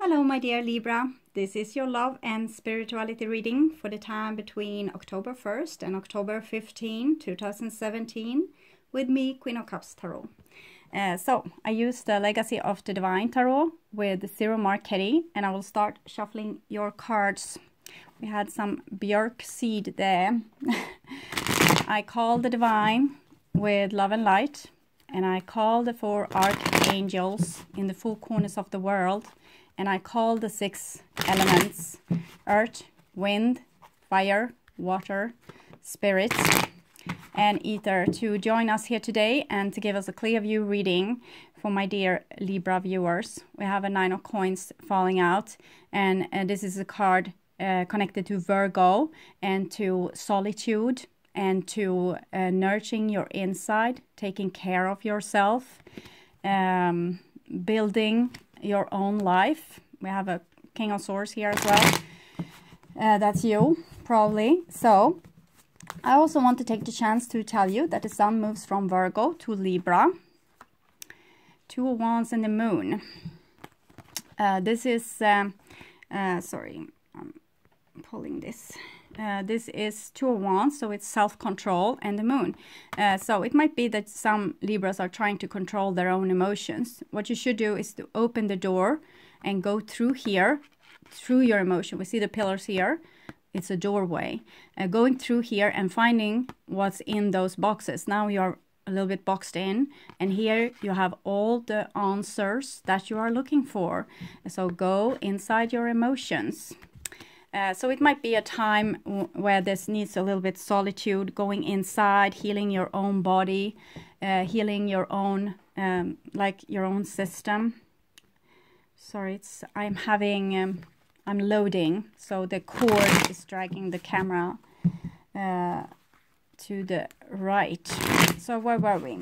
Hello, my dear Libra. This is your love and spirituality reading for the time between October 1st and October 15, 2017 with me, Queen of Cups Tarot. So I used the Legacy of the Divine Tarot with Zero Marchetti, and I will start shuffling your cards. We had some björk seed there. I call the Divine with Love and Light, and I call the 4 archangels in the 4 corners of the world, and I call the 6 elements: earth, wind, fire, water, spirit, and ether, to join us here today and to give us a clear view reading for my dear Libra viewers. We have a 9 of coins falling out, and this is a card connected to Virgo and to solitude and to nurturing your inside, taking care of yourself, building your own life. We have a King of Swords here as well. That's you, probably. So I also want to take the chance to tell you that the Sun moves from Virgo to Libra. 2 of Wands and the Moon. This is, sorry, I'm pulling this. This is 2 of Wands, so it's self-control, and the Moon. So it might be that some Libras are trying to control their own emotions. What you should do is to open the door and go through here, through your emotion. We see the pillars here. It's a doorway. Going through here and finding what's in those boxes. Now you're a little bit boxed in, and here you have all the answers that you are looking for. So go inside your emotions. So it might be a time where this needs a little bit solitude, going inside, healing your own body, healing your own, like your own system. Sorry, I'm loading, so the cord is dragging the camera to the right. So where were we?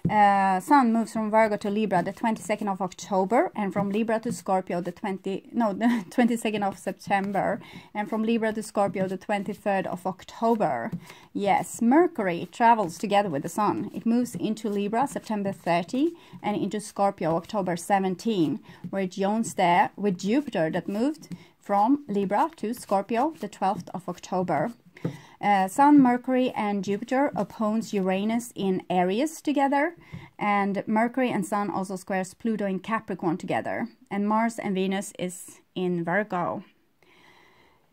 Sun moves from Virgo to Libra the 22nd of October, and from Libra to Scorpio the 22nd of September, and from Libra to Scorpio the 23rd of October. Yes, Mercury travels together with the Sun. It moves into Libra September 30 and into Scorpio October 17, where it joins there with Jupiter that moved from Libra to Scorpio the 12th of October. Sun, Mercury and Jupiter oppose Uranus in Aries together, and Mercury and Sun also squares Pluto in Capricorn together, and Mars and Venus is in Virgo.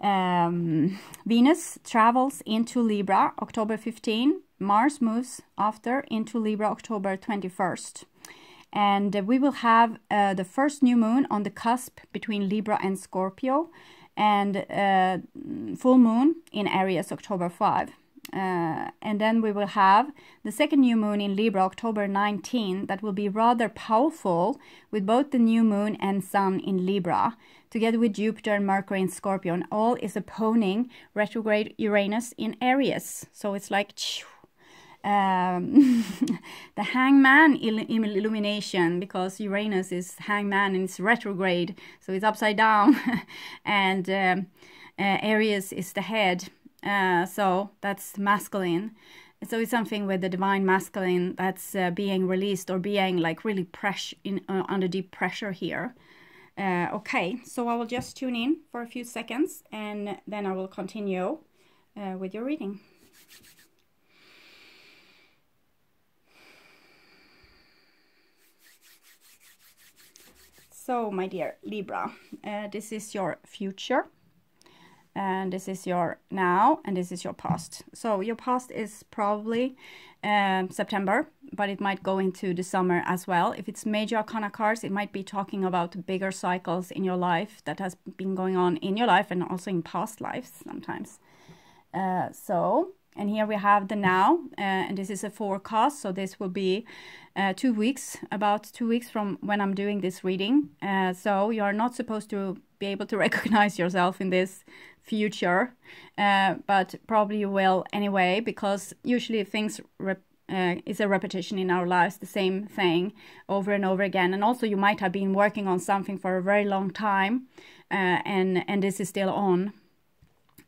Venus travels into Libra October 15, Mars moves after into Libra October 21st. And we will have the first new moon on the cusp between Libra and Scorpio, and full moon in Aries October 5. And then we will have the second new moon in Libra October 19. That will be rather powerful, with both the new moon and Sun in Libra, together with Jupiter and Mercury in Scorpio, and all is opposing retrograde Uranus in Aries. So it's like the hangman illumination, because Uranus is hangman and it's retrograde, so it's upside down. And Aries is the head, so that's masculine. So it's something with the divine masculine that's being released, or being like really under deep pressure here. Okay, so I will just tune in for a few seconds, and then I will continue with your reading. So, my dear Libra, this is your future, and this is your now, and this is your past. So your past is probably September, but it might go into the summer as well. If it's major arcana cards, it might be talking about bigger cycles in your life that has been going on in your life and also in past lives sometimes. And here we have the now, and this is a forecast, so this will be 2 weeks, about 2 weeks from when I'm doing this reading. So you are not supposed to be able to recognize yourself in this future, but probably you will anyway, because usually things is a repetition in our lives, the same thing over and over again. And also you might have been working on something for a very long time, and this is still on.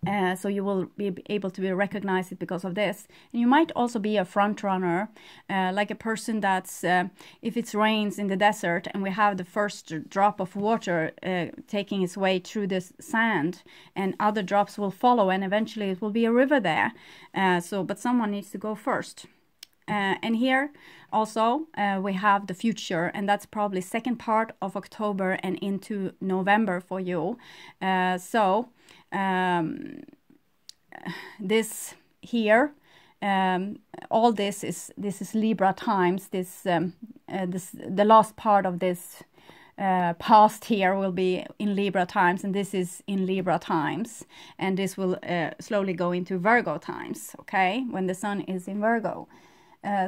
So you will be able to recognize it because of this. And you might also be a front runner, like a person that's, if it rains in the desert and we have the first drop of water taking its way through the sand, and other drops will follow, and eventually it will be a river there. But someone needs to go first. And here also we have the future, and that's probably second part of October and into November for you. This here, all this is Libra times. The last part of this past here will be in Libra times, and this is in Libra times, and this will slowly go into Virgo times, okay, when the sun is in Virgo.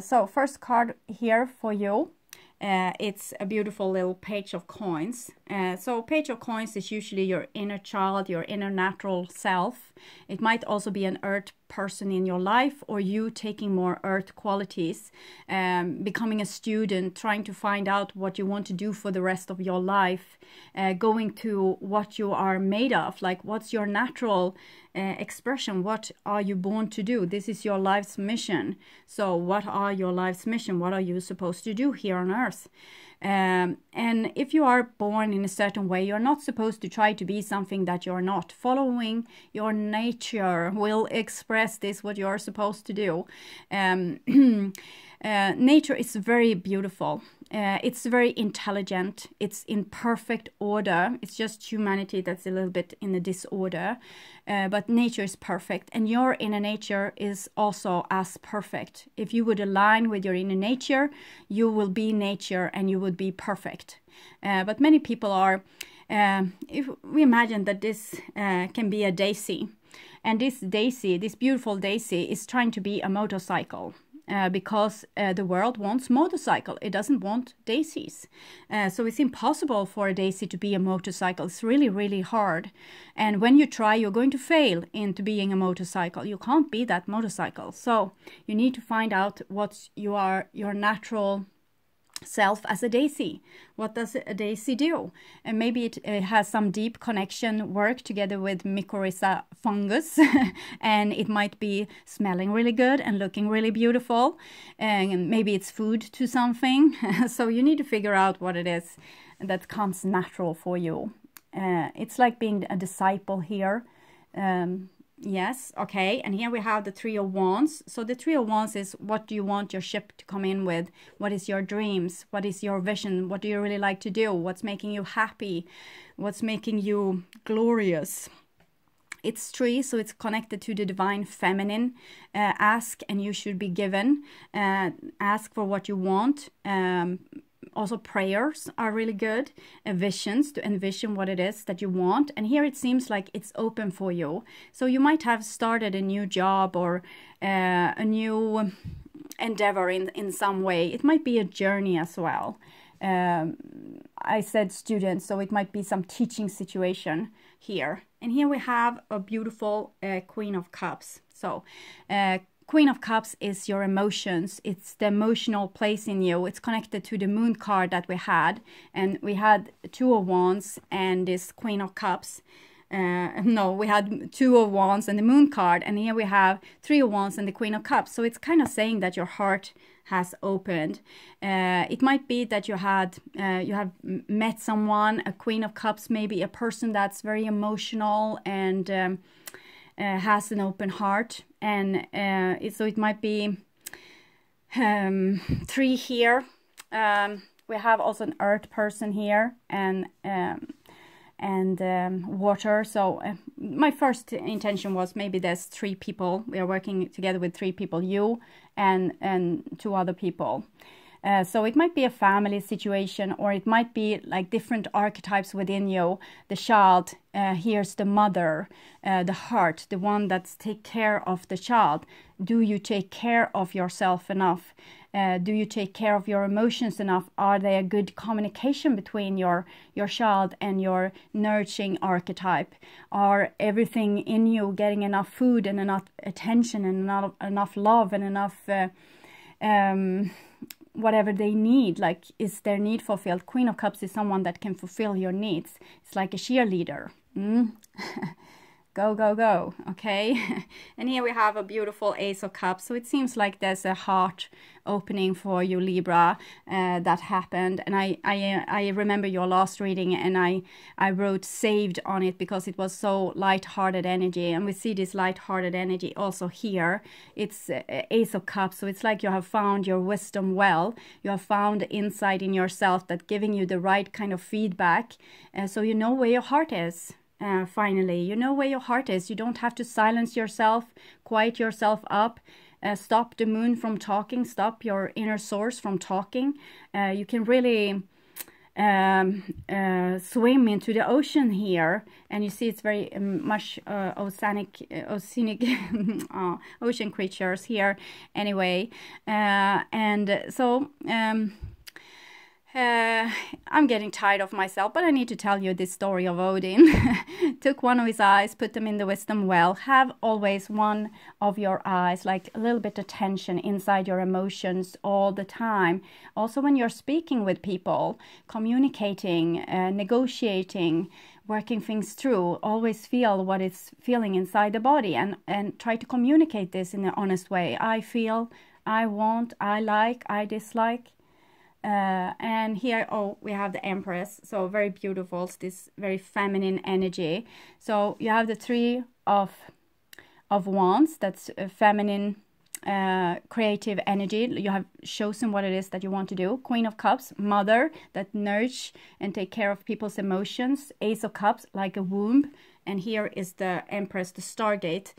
So first card here for you, it's a beautiful little page of coins. So page of coins is usually your inner child, your inner natural self. It might also be an earth person in your life, or you taking more earth qualities, becoming a student, trying to find out what you want to do for the rest of your life, going to what you are made of, like what's your natural expression, what are you born to do? This is your life's mission. So what are your life's mission? What are you supposed to do here on earth? And if you are born in a certain way, you're not supposed to try to be something that you're not. Following your nature will express this, what you're supposed to do. Nature is very beautiful. It's very intelligent. It's in perfect order. It's just humanity that's a little bit in a disorder. But nature is perfect, and your inner nature is also as perfect. If you would align with your inner nature, you will be nature and you would be perfect. But many people are, if we imagine that this can be a daisy, and this daisy, this beautiful daisy, is trying to be a motorcycle. Because the world wants motorcycle. It doesn't want daisies. So it's impossible for a daisy to be a motorcycle. It's really, really hard. And when you try, you're going to fail into being a motorcycle. You can't be that motorcycle. So you need to find out what your natural self as a daisy. What does a daisy do? And maybe it has some deep connection work together with mycorrhiza fungus and it might be smelling really good and looking really beautiful, and maybe it's food to something. So you need to figure out what it is that comes natural for you. It's like being a disciple here. Yes, okay, and here we have the Three of Wands. So the Three of Wands is, what do you want your ship to come in with? What is your dreams? What is your vision? What do you really like to do? What's making you happy? What's making you glorious? It's three, so it's connected to the divine feminine. Ask and you should be given. Ask for what you want. Also prayers are really good, visions, to envision what it is that you want. And here it seems like it's open for you. So you might have started a new job or a new endeavor in some way. It might be a journey as well. I said students, so it might be some teaching situation here. And here we have a beautiful Queen of Cups. So Queen of Cups is your emotions. It's the emotional place in you. It's connected to the Moon card that we had. And we had Two of Wands and this Queen of Cups. No, we had Two of Wands and the Moon card. And here we have Three of Wands and the Queen of Cups. So it's kind of saying that your heart has opened. It might be that you have met someone, a Queen of Cups, maybe a person that's very emotional and has an open heart. And so it might be three here. We have also an earth person here and water. So my first intention was maybe there's three people. We are working together with three people, you and two other people. So it might be a family situation, or it might be like different archetypes within you. The child, here's the mother, the heart, the one that's take care of the child. Do you take care of yourself enough? Do you take care of your emotions enough? Are there a good communication between your child and your nurturing archetype? Are everything in you getting enough food and enough attention and enough love and enough whatever they need? Like, is their need fulfilled? Queen of Cups is someone that can fulfill your needs. It's like a cheerleader. go, go, go, okay? And here we have a beautiful Ace of Cups. So it seems like there's a heart opening for you, Libra, that happened. And I remember your last reading, and I wrote saved on it because it was so light-hearted energy. And we see this light-hearted energy also here. It's Ace of Cups, so it's like you have found your wisdom well. You have found the insight in yourself that giving you the right kind of feedback. So you know where your heart is. Finally, you know where your heart is. You don't have to silence yourself, quiet yourself up, stop the moon from talking, stop your inner source from talking. You can really swim into the ocean here, and you see it's very much oceanic ocean creatures here anyway. And so I'm getting tired of myself, but I need to tell you this story of Odin. Took one of his eyes, put them in the wisdom well. Have always one of your eyes, like a little bit of tension inside your emotions all the time. Also when you're speaking with people, communicating, negotiating, working things through, always feel what it's feeling inside the body, and try to communicate this in an honest way. I feel, I want, I like, I dislike. And here, we have the Empress, so very beautiful. It's this very feminine energy. So you have the Three of Wands, that's a feminine, creative energy. You have chosen what it is that you want to do. Queen of Cups, mother, that nourish and take care of people's emotions. Ace of Cups, like a womb. And here is the Empress, the Stargate,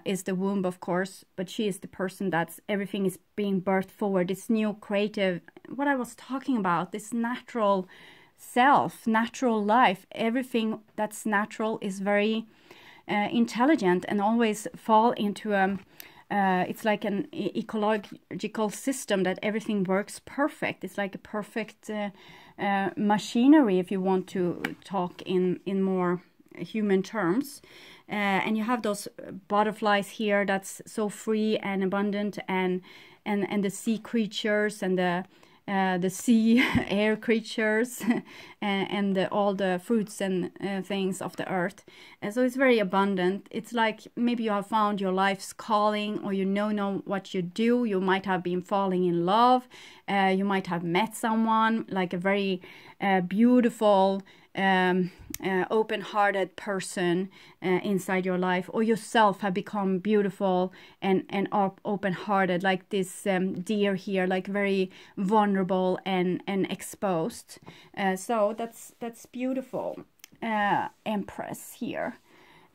is the womb, of course, but she is the person that's, everything is being birthed forward. This new creative, what I was talking about, this natural self, natural life, everything that's natural is very intelligent and always fall into it's like an ecological system that everything works perfect. It's like a perfect machinery, if you want to talk in more human terms. And you have those butterflies here that's so free and abundant, and the sea creatures and the sea air creatures and all the fruits and things of the earth. And so it's very abundant. It's like maybe you have found your life's calling, or you know what you do. You might have been falling in love. You might have met someone, like a very beautiful, open-hearted person inside your life, or yourself have become beautiful and open-hearted, like this deer here, like very vulnerable and exposed. So that's beautiful. Empress here.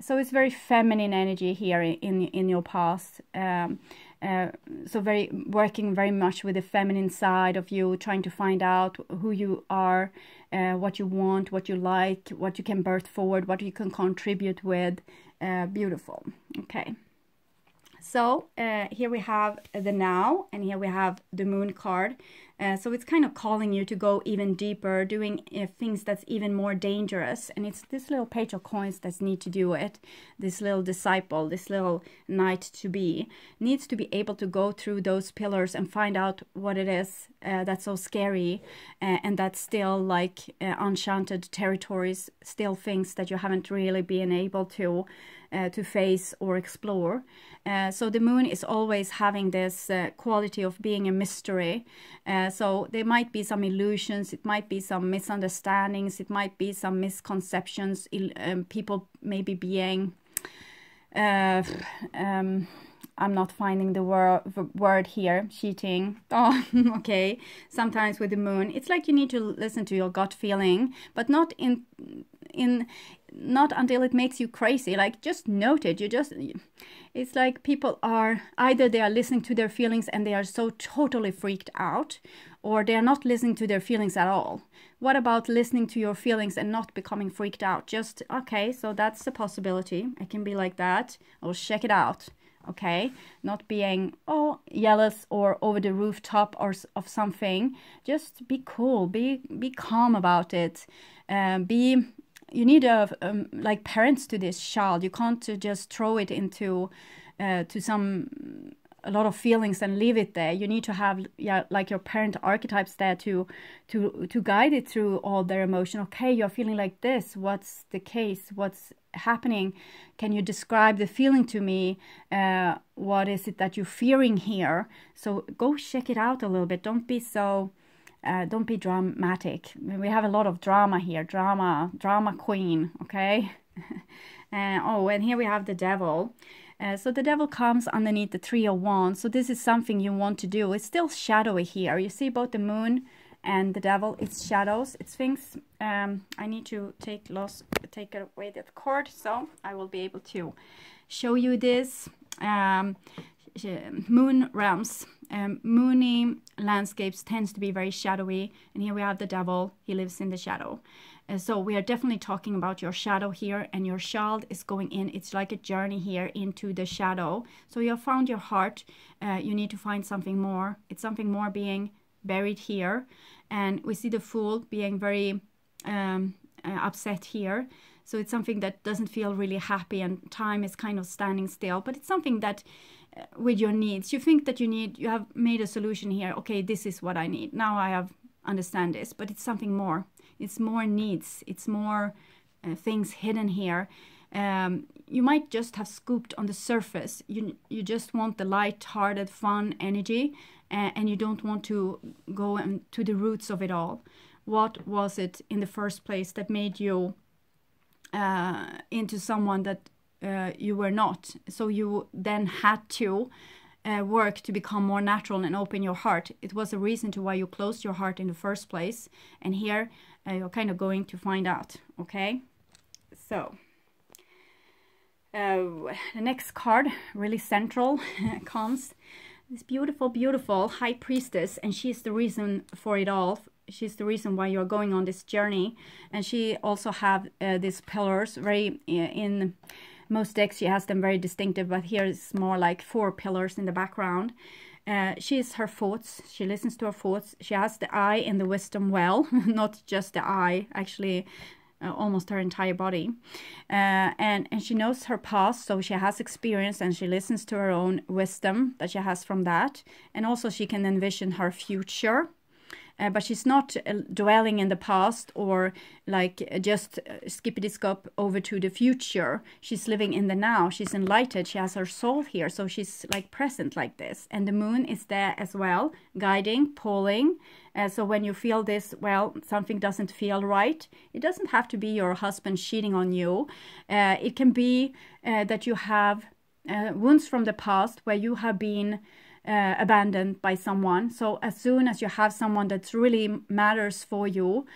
So it's very feminine energy here in your past. So working very much with the feminine side of you, trying to find out who you are, what you want, what you like, what you can birth forward, what you can contribute with. Beautiful. Okay. So here we have the now, and here we have the moon card. So it's kind of calling you to go even deeper, doing things that's even more dangerous. And it's this little page of coins that need to do it. This little disciple, this little knight to be, needs to be able to go through those pillars and find out what it is that's so scary, and that's still like enchanted territories, still things that you haven't really been able to face or explore. So the moon is always having this quality of being a mystery. So there might be some illusions, it might be some misunderstandings, it might be some misconceptions, people maybe being I'm not finding the word here, cheating. Oh, okay. Sometimes with the moon, it's like you need to listen to your gut feeling, but not not until it makes you crazy. Like, just note it. It's like people are, either they are listening to their feelings and they are so totally freaked out, or they are not listening to their feelings at all. What about listening to your feelings and not becoming freaked out? Just, okay, so that's a possibility. I can be like that. I'll check it out. Okay, not being jealous or over the rooftop or of something. Just be cool, be calm about it. You need like parents to this child. You can't just throw it into to some a lot of feelings and leave it there. You need to have, yeah, like your parent archetypes there to guide it through all their emotion. Okay, you're feeling like this. What's the case? What's happening? Can you describe the feeling to me? What is it that you're fearing here? So go check it out a little bit. Don't be so don't be dramatic. We have a lot of drama here. Drama queen. Okay. Oh, and here we have the devil. So the devil comes underneath the 3 of Wands. So this is something you want to do. It's still shadowy here. You see both the moon and the devil. It's shadows. It's things. I need to take away that cord, so I will be able to show you this. Moon realms. Moony landscapes tends to be very shadowy, and here we have the devil. He lives in the shadow. So we are definitely talking about your shadow here, and your child is going in. It's like a journey here into the shadow. So you have found your heart. You need to find something more. It's something more being buried here, and we see the Fool being very upset here. So it's something that doesn't feel really happy, and time is kind of standing still. But it's something that with your needs, you think that you have made a solution here. Okay, this is what I need. Now I have understand this, but it's something more. It's more needs. It's more things hidden here. You might just have scooped on the surface. You just want the light-hearted, fun energy, and you don't want to go to the roots of it all. What was it in the first place that made you into someone that you were not? So you then had to work to become more natural and open your heart. It was a reason to why you closed your heart in the first place, and here you're kind of going to find out. Okay, so the next card, really central, comes this beautiful High Priestess, and she's the reason for it all. She's the reason why you're going on this journey, and she also have these pillars very in most decks. She has them very distinctive, but here it's more like 4 pillars in the background. She is her thoughts. She listens to her thoughts. She has the eye in the wisdom well, not just the eye, actually almost her entire body. And she knows her past, so she has experience, and she listens to her own wisdom that she has from that. And also she can envision her future. But she's not dwelling in the past or like just skippity-scop over to the future. She's living in the now. She's enlightened. She has her soul here. So she's like present like this. And the moon is there as well, guiding, pulling. So when you feel this, well, something doesn't feel right. It doesn't have to be your husband cheating on you. It can be that you have wounds from the past where you have been abandoned by someone. So as soon as you have someone that really matters for you,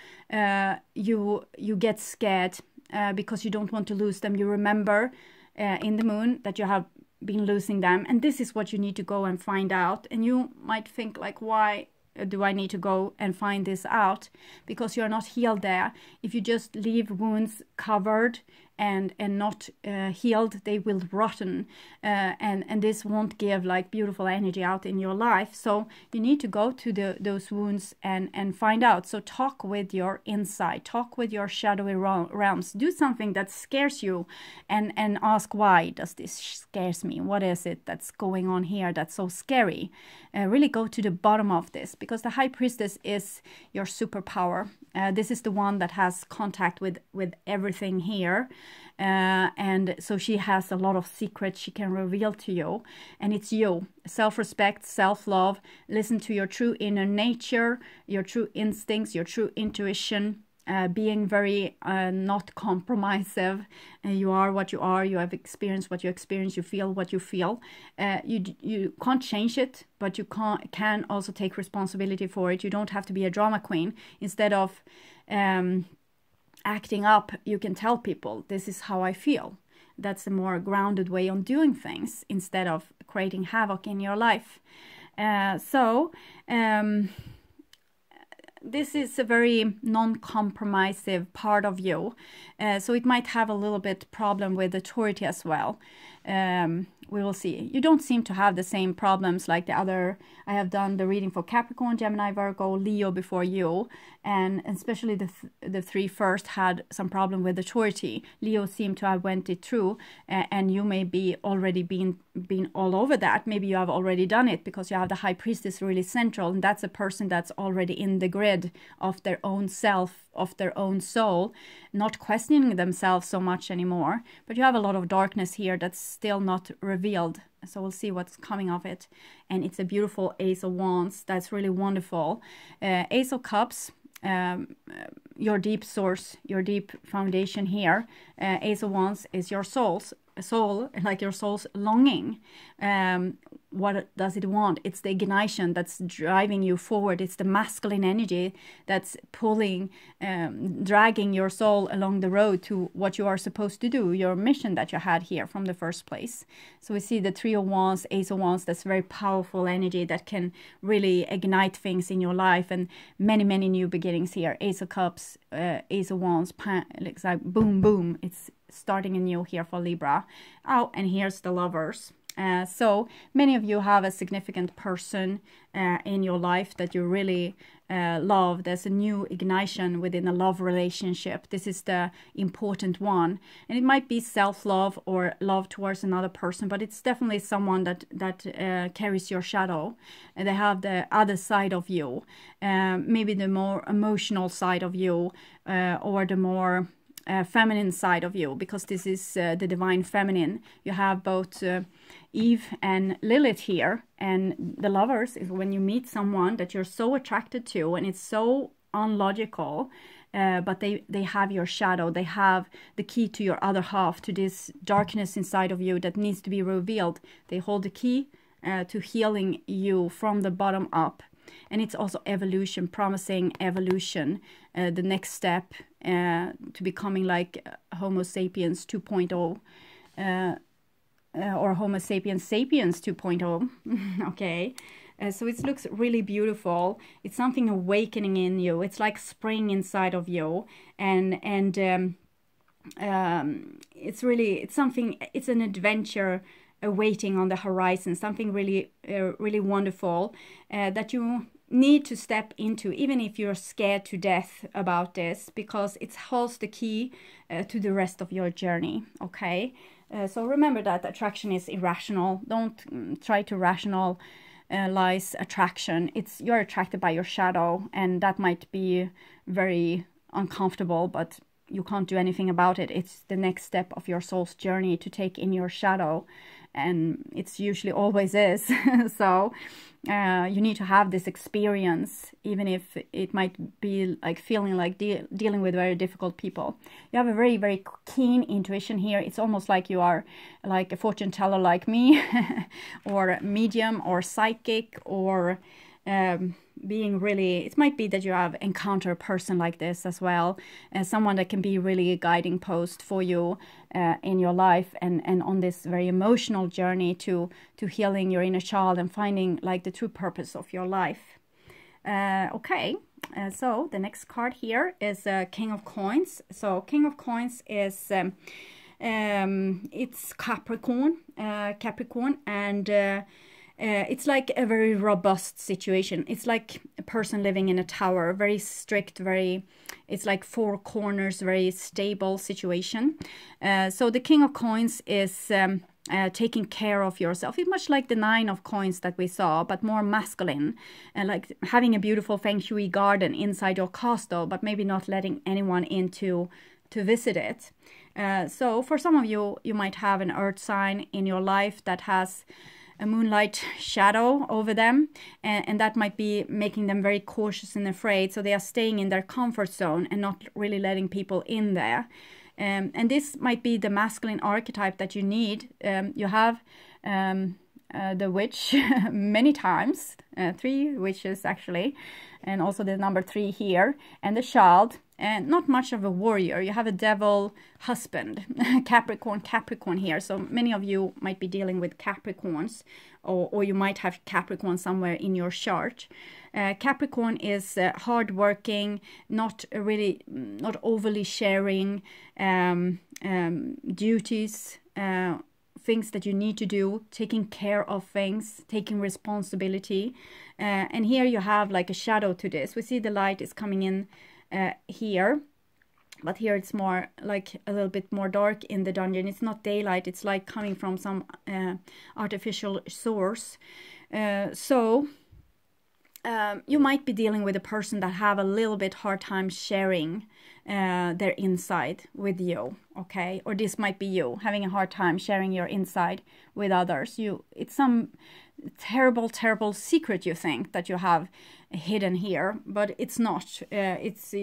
you get scared because you don't want to lose them. You remember in the moon that you have been losing them, and this is what you need to go and find out. And you might think like, why do I need to go and find this out? Because you're not healed there. If you just leave wounds covered and not healed, they will rotten, and this won't give like beautiful energy out in your life. So you need to go to those wounds and find out. So talk with your inside, talk with your shadowy realms. Do something that scares you, and ask, why does this scares me? What is it that's going on here that's so scary? Really go to the bottom of this, because the High Priestess is your superpower. This is the one that has contact with everything here. And so she has a lot of secrets she can reveal to you, and it's you. Self-respect, self-love, listen to your true inner nature, your true instincts, your true intuition, being very not compromissive. You are what you are, you have experienced what you experience, you feel what you feel. You can't change it, but you can also take responsibility for it. You don't have to be a drama queen. Instead of acting up, you can tell people, this is how I feel. That's a more grounded way on doing things, instead of creating havoc in your life. This is a very non-compromissive part of you. So it might have a little bit problem with authority as well. we will see. You don't seem to have the same problems like the other. I have done the reading for Capricorn, Gemini, Virgo, Leo before you, and especially the three first had some problem with authority. Leo seemed to have went it through, and you may be already been all over that. Maybe you have already done it because you have the High Priestess really central, and that's a person that's already in the grid of their own self, of their own soul, not questioning themselves so much anymore. But you have a lot of darkness here that's still not revealed, so we'll see what's coming of it. And it's a beautiful Ace of Wands. That's really wonderful. Ace of Cups, your deep source, your deep foundation here. Ace of Wands is your soul, like your soul's longing. What does it want? It's the ignition that's driving you forward. It's the masculine energy that's pulling, dragging your soul along the road to what you are supposed to do, your mission that you had here from the first place. So we see the Three of Wands, Ace of Wands, that's very powerful energy that can really ignite things in your life, and many, many new beginnings here. Ace of Cups, Ace of Wands, looks like boom, boom. It's starting anew here for Libra. Oh, and here's the Lovers. So many of you have a significant person in your life that you really love. There's a new ignition within a love relationship. This is the important one, and it might be self-love or love towards another person, but it's definitely someone that carries your shadow, and they have the other side of you, maybe the more emotional side of you, or the more feminine side of you, because this is the divine feminine. You have both Eve and Lilith here, and the Lovers is when you meet someone that you're so attracted to, and it's so unlogical, but they have your shadow. They have the key to your other half, to this darkness inside of you that needs to be revealed. They hold the key to healing you from the bottom up. And it's also evolution, promising evolution, the next step to becoming like Homo sapiens 2.0, or Homo sapiens sapiens 2.0. Okay, so it looks really beautiful. It's something awakening in you. It's like spring inside of you, and it's something. It's an adventure awaiting on the horizon, something really really wonderful that you need to step into, even if you're scared to death about this, because it holds the key to the rest of your journey. Okay, so remember that attraction is irrational. Don't try to rationalize attraction. You're attracted by your shadow, and that might be very uncomfortable, but you can't do anything about it. It's the next step of your soul's journey to take in your shadow, and it's usually always is. So you need to have this experience, even if it might be like feeling like dealing with very difficult people. You have a very, very keen intuition here. It's almost like you are like a fortune teller like me, or medium, or psychic, or being really, it might be that you have encountered a person like this as well, someone that can be really a guiding post for you in your life, and on this very emotional journey to healing your inner child and finding like the true purpose of your life. Okay, so the next card here is King of Coins. So King of Coins is it's Capricorn, and it's like a very robust situation. It's like a person living in a tower, very strict, it's like four corners, very stable situation. So the King of Coins is taking care of yourself. It's much like the Nine of Coins that we saw, but more masculine, and like having a beautiful feng shui garden inside your castle, but maybe not letting anyone in to visit it. So for some of you, you might have an earth sign in your life that has a moonlight shadow over them, and that might be making them very cautious and afraid, so they are staying in their comfort zone and not really letting people in there. And this might be the masculine archetype that you need. You have the witch many times, 3 witches actually, and also the number 3 here, and the child, and not much of a warrior. You have a devil husband, Capricorn here. So many of you might be dealing with Capricorns, or you might have Capricorn somewhere in your chart. Capricorn is hardworking, not overly sharing duties things that you need to do, taking care of things, taking responsibility. And here you have like a shadow to this. We see the light is coming in here, but here it's more like a little bit more dark in the dungeon. It's not daylight, it's like coming from some artificial source. So you might be dealing with a person that have a little bit hard time sharing their inside with you, okay? Or this might be you having a hard time sharing your inside with others. It's some terrible secret you think that you have hidden here, but it's not. It's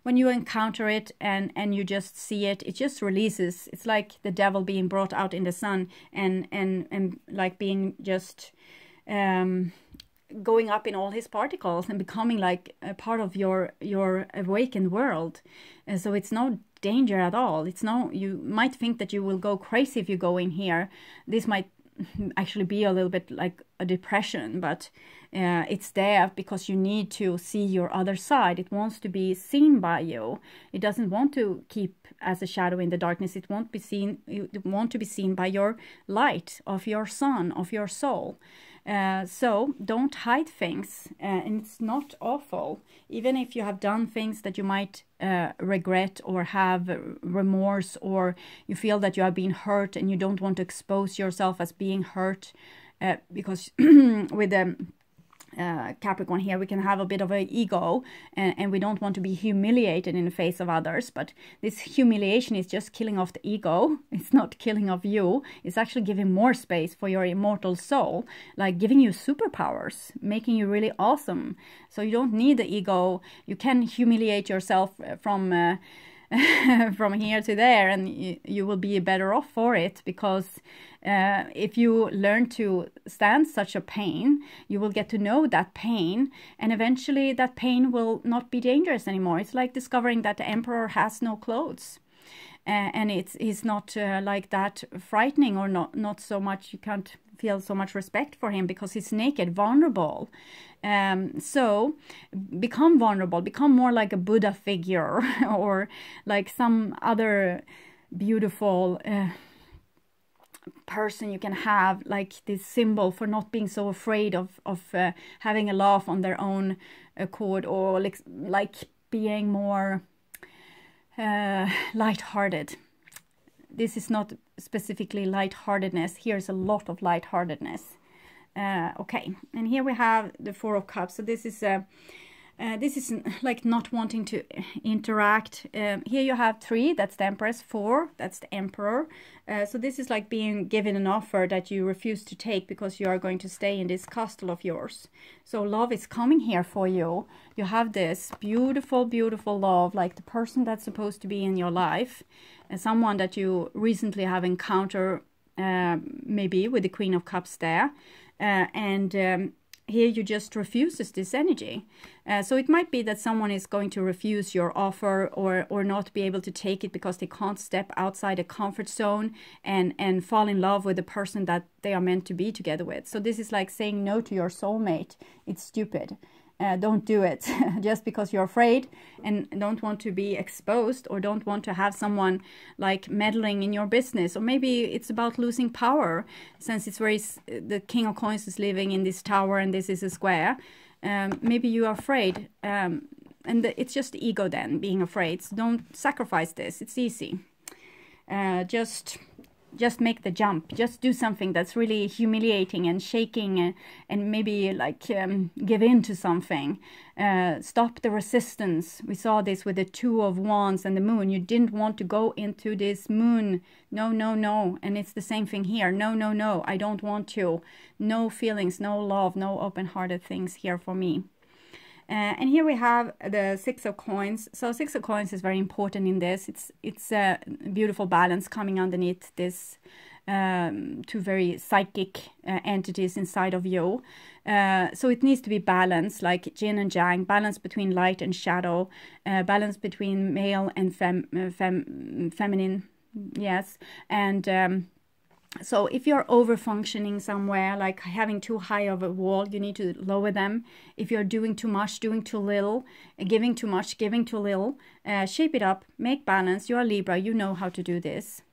when you encounter it and you just see it, it just releases. It's like the devil being brought out in the sun and like being just going up in all his particles and becoming like a part of your awakened world. And so it's no danger at all. It's no, you might think that you will go crazy if you go in here. This might actually be a little bit like a depression, but it's there because you need to see your other side. It wants to be seen by you. It doesn't want to keep as a shadow in the darkness. It won't be seen. It want to be seen by your light of your sun, of your soul. So don't hide things, and it's not awful. Even if you have done things that you might regret or have remorse, or you feel that you have been hurt and you don't want to expose yourself as being hurt, because with the Capricorn here, we can have a bit of an ego, and we don't want to be humiliated in the face of others. But this humiliation is just killing off the ego. It's not killing off you. It's actually giving more space for your immortal soul, like giving you superpowers, making you really awesome. So you don't need the ego. You can humiliate yourself from from here to there, and you will be better off for it, because if you learn to stand such a pain, you will get to know that pain, and eventually that pain will not be dangerous anymore. It's like discovering that the emperor has no clothes. And it's not like that frightening, or not so much. You can't feel so much respect for him because he's naked, vulnerable. So become vulnerable, become more like a Buddha figure or like some other beautiful person you can have, like this symbol for not being so afraid of having a laugh on their own accord, or like being more lighthearted. This is not specifically lightheartedness. Here's a lot of lightheartedness. Okay, and here we have the Four of Cups. So this is like not wanting to interact. Here you have 3, that's the Empress. 4, that's the Emperor. So this is like being given an offer that you refuse to take because you are going to stay in this castle of yours. So love is coming here for you. You have this beautiful love, like the person that's supposed to be in your life, and someone that you recently have encountered, maybe with the Queen of Cups there. Here you just refuses this energy. So it might be that someone is going to refuse your offer, or not be able to take it because they can't step outside a comfort zone and fall in love with the person that they are meant to be together with. So this is like saying no to your soulmate. It's stupid. Don't do it just because you're afraid and don't want to be exposed, or don't want to have someone like meddling in your business. Or maybe it's about losing power, since it's where the King of Coins is living in this tower and this is a square. Maybe you are afraid, and it's just the ego then being afraid. So don't sacrifice this. It's easy. Just make the jump. Just do something that's really humiliating and shaking, and maybe like give in to something. Stop the resistance. We saw this with the Two of Wands and the Moon. You didn't want to go into this Moon. No. And it's the same thing here. No. I don't want to. No feelings, no love, no open-hearted things here for me. And here we have the Six of Coins. So Six of Coins is very important in this. It's a beautiful balance coming underneath this 2 very psychic entities inside of you. So it needs to be balanced, like yin and yang, balance between light and shadow, balance between male and feminine. Yes, and so if you're over-functioning somewhere, like having too high of a wall, you need to lower them. If you're doing too much, doing too little, giving too much, giving too little, shape it up, make balance. You're a Libra, you know how to do this.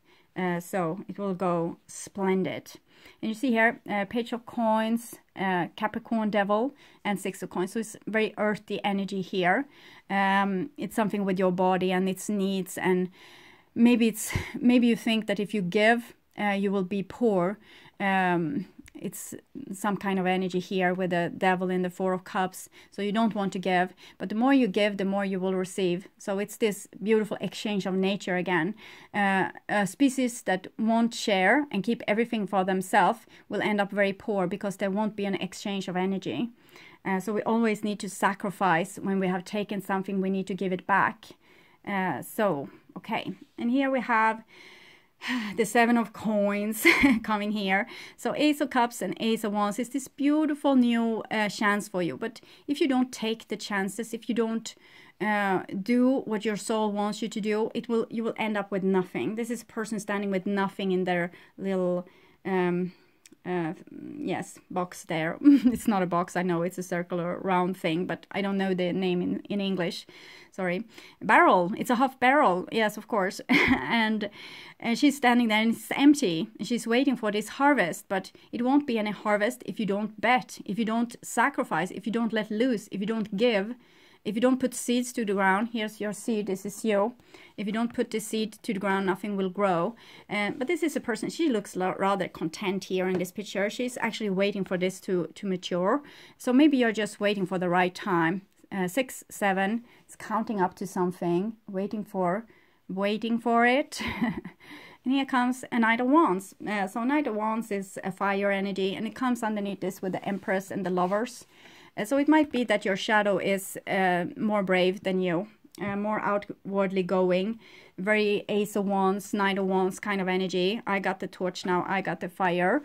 So it will go splendid. And you see here, Page of Coins, Capricorn Devil, and Six of Coins. So it's very earthy energy here. It's something with your body and its needs, and maybe you think that if you give, you will be poor. It's some kind of energy here with the Devil in the Four of Cups. So you don't want to give, but the more you give, the more you will receive. So it's this beautiful exchange of nature again. A species that won't share and keep everything for themselves will end up very poor, because there won't be an exchange of energy. So we always need to sacrifice. When we have taken something, we need to give it back. Okay, and here we have the Seven of Coins coming here. So Ace of Cups and Ace of Wands is this beautiful new chance for you. But if you don't take the chances, if you don't do what your soul wants you to do, you will end up with nothing. This is a person standing with nothing in their little box there. It's not a box, I know, it's a circular round thing, but I don't know the name in English. Sorry. Barrel. It's a half barrel. Yes, of course. and she's standing there and it's empty. She's waiting for this harvest, but it won't be any harvest if you don't bet, if you don't sacrifice, if you don't let loose, if you don't give, if you don't put seeds to the ground. Here's your seed. This is you. If you don't put the seed to the ground, nothing will grow. But this is a person, she looks rather content here in this picture. She's actually waiting for this to mature. So maybe you're just waiting for the right time. 6, 7, it's counting up to something, waiting for it. And here comes a Knight of Wands. So Knight of Wands is a fire energy, and it comes underneath this with the Empress and the Lovers. So it might be that your shadow is more brave than you, more outwardly going, very Ace of Wands, Knight of Wands kind of energy. I got the torch now, I got the fire.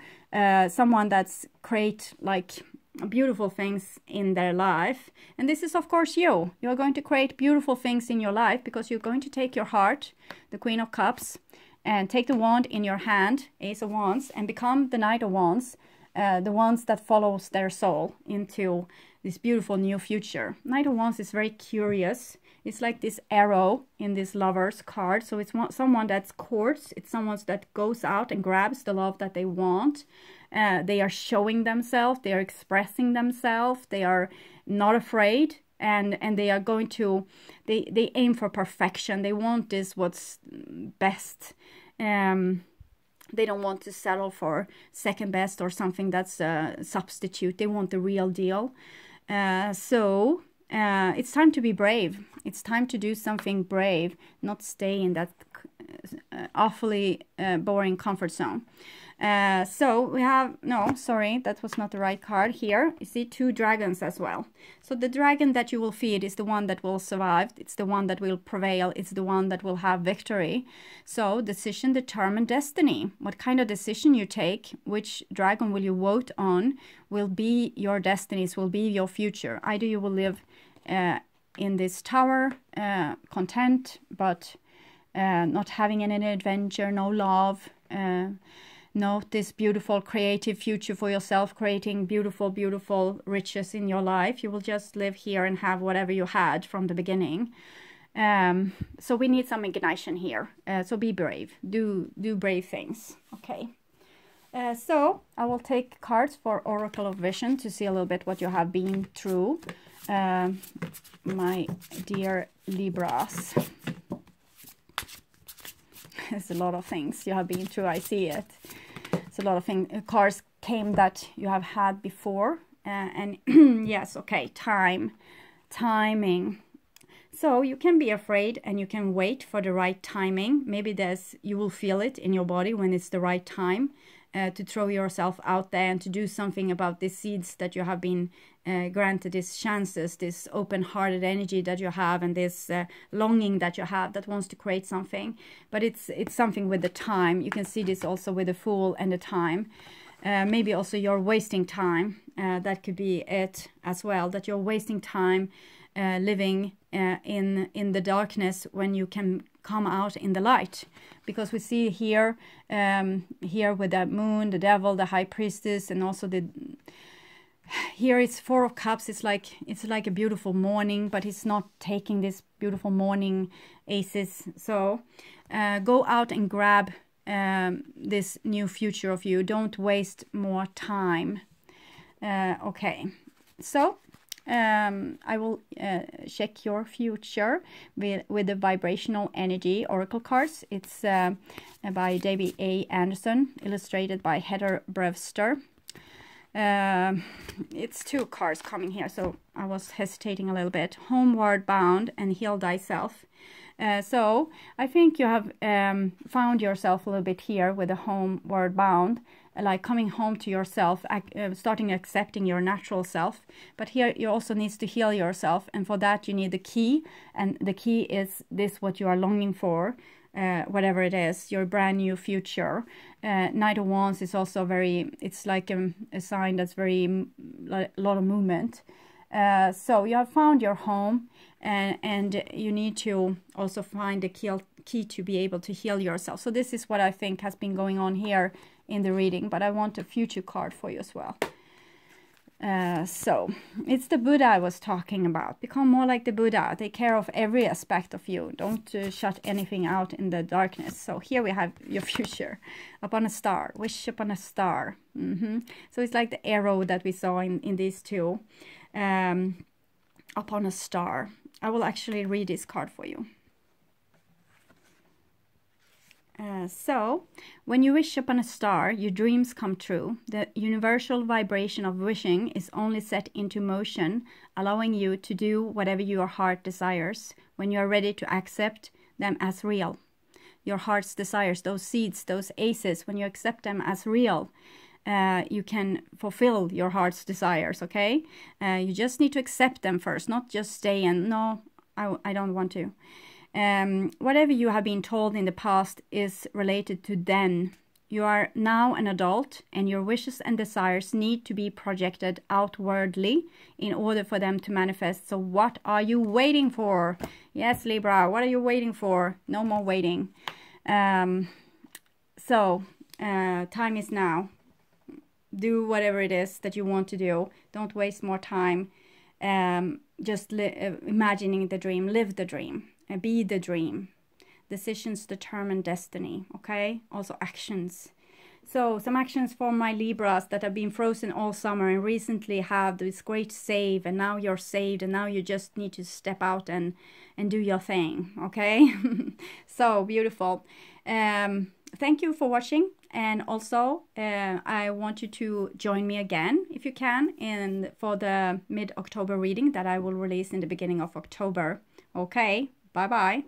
Someone that's create like beautiful things in their life. And this is of course you. You're going to create beautiful things in your life, because you're going to take your heart, the Queen of Cups, and take the wand in your hand, Ace of Wands, and become the Knight of Wands. The ones that follows their soul into this beautiful new future. Knight of Wands is very curious. It's like this arrow in this Lover's card. So it's someone that's courts. It's someone that goes out and grabs the love that they want. They are showing themselves. They are expressing themselves. They are not afraid. And they are going to, they aim for perfection. They want this what's best. They don't want to settle for second best or something that's a substitute. They want the real deal. So it's time to be brave. It's time to do something brave, not stay in that awfully boring comfort zone. So we have, no, sorry, that was not the right card. Here you see 2 dragons as well. So the dragon that you will feed is the one that will survive. It's the one that will prevail. It's the one that will have victory. So decision determine destiny. What kind of decision you take, which dragon will you vote on, will be your destinies, will be your future. Either you will live in this tower, content, but not having any adventure, no love, not this beautiful creative future for yourself, creating beautiful riches in your life. You will just live here and have whatever you had from the beginning. So we need some ignition here. So be brave, do brave things. Okay. So I will take cards for Oracle of Vision to see a little bit what you have been through, my dear Libras. There's a lot of things you have been through. I see it. It's a lot of things. Cards came that you have had before. And yes, okay, timing. So you can be afraid and you can wait for the right timing. Maybe you will feel it in your body when it's the right time to throw yourself out there and to do something about these seeds that you have been granted, these chances, this open-hearted energy that you have, and this longing that you have that wants to create something. But it's something with the time. You can see this also with the Fool and the time. Maybe also you're wasting time. That could be it as well, that you're wasting time living in the darkness when you can come out in the light. Because we see here with the Moon, the Devil, the High Priestess, and also here it's 4 of Cups. It's like a beautiful morning, but it's not taking this beautiful morning aces. So go out and grab this new future of you. Don't waste more time. Okay, so I will check your future with the vibrational energy oracle cards. It's by David A. Anderson, illustrated by Heather Brewster. It's 2 cards coming here, so I was hesitating a little bit. Homeward Bound and Heal Thyself. So I think you have found yourself a little bit here with the Homeward Bound, like coming home to yourself, starting accepting your natural self. But here you also need to heal yourself, and for that you need the key, and the key is this, what you are longing for. Whatever it is, your brand new future. Knight of Wands is also very, it's like a sign that's very, a lot of movement. So you have found your home, and you need to also find the key to be able to heal yourself. So this is what I think has been going on here in the reading, but I want a future card for you as well. So it's the Buddha I was talking about. Become more like the Buddha. Take care of every aspect of you. Don't shut anything out in the darkness. So here we have your future. Upon a star. Wish upon a star. So it's like the arrow that we saw in these 2. Upon a star. I will actually read this card for you. So, when you wish upon a star, your dreams come true. The universal vibration of wishing is only set into motion, allowing you to do whatever your heart desires when you are ready to accept them as real. Your heart's desires, those seeds, those aces, when you accept them as real, you can fulfill your heart's desires, okay? You just need to accept them first, not just stay and, no, I don't want to. Whatever you have been told in the past is related to then. You are now an adult, and your wishes and desires need to be projected outwardly in order for them to manifest. So what are you waiting for? Yes, Libra, what are you waiting for? No more waiting. Time is now. Do whatever it is that you want to do. Don't waste more time. Just imagining the dream. Live the dream. Be the dream. Decisions determine destiny, okay? Also actions. So some actions for my Libras that have been frozen all summer and recently have this great save, and now you're saved, and now you just need to step out and do your thing, okay? So beautiful. Thank you for watching, and also I want you to join me again if you can for the mid-October reading that I will release in the beginning of October. Okay, bye-bye.